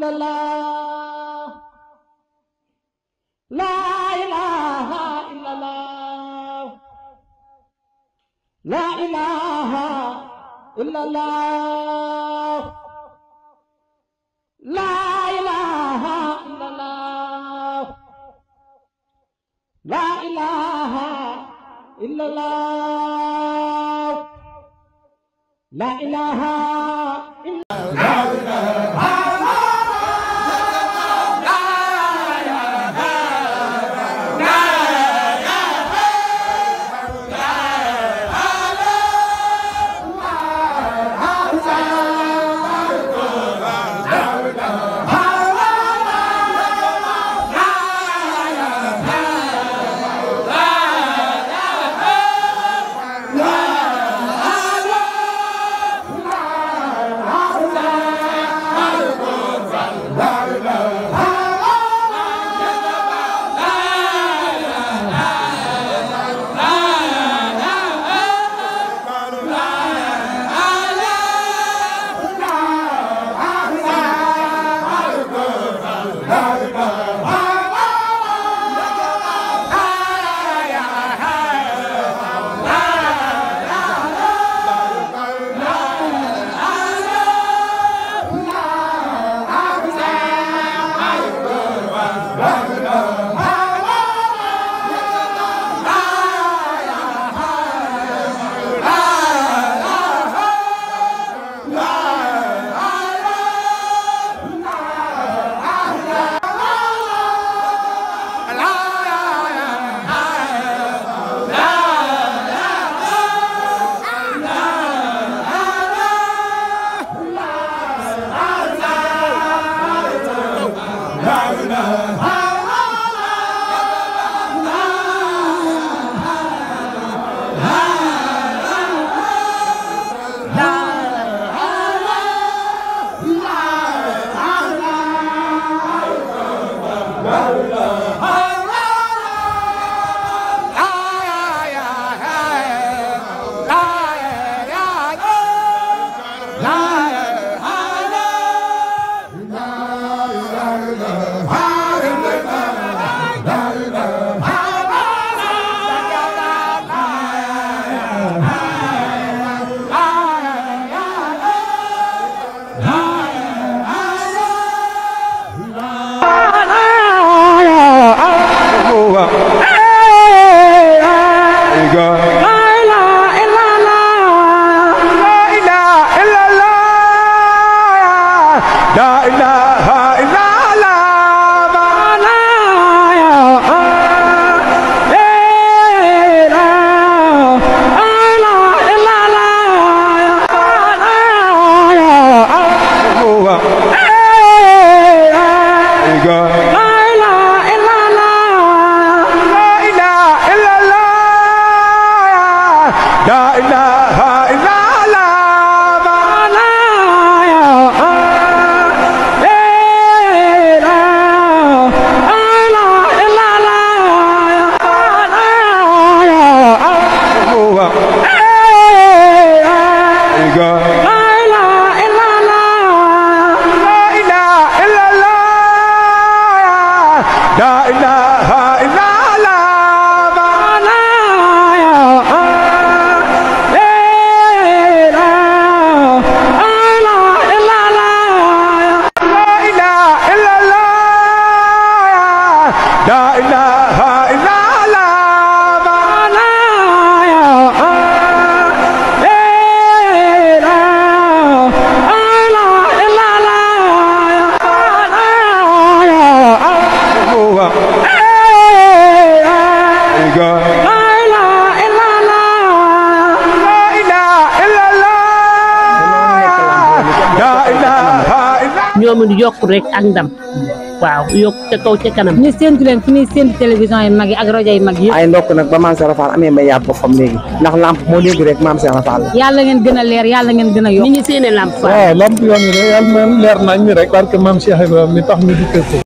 illallah, la ilaha illallah, la ilaha illallah, la ilaha illallah, la ilaha illallah, la ilaha illallah. ñoomu yokk rek ak ndam waaw yokk ca kaw ca kanam ñu séntu leen fi ñuy séntu télévision yi mag yi ak rajo yi mag yi ay ndokk nag ba Mame Cheikh Fall amee mbay yaat boppam léegi ndax lamp moo léegi rek Mame Cheikh Fall yàlla ngeen gën a leer yàlla ngeen gën a yokk ni ñu séenee lamp waaw lamp yoon wi rek yàlla moom leer nañ ñi rek parce que Mame Cheikh Ibrahima mi tax ñu di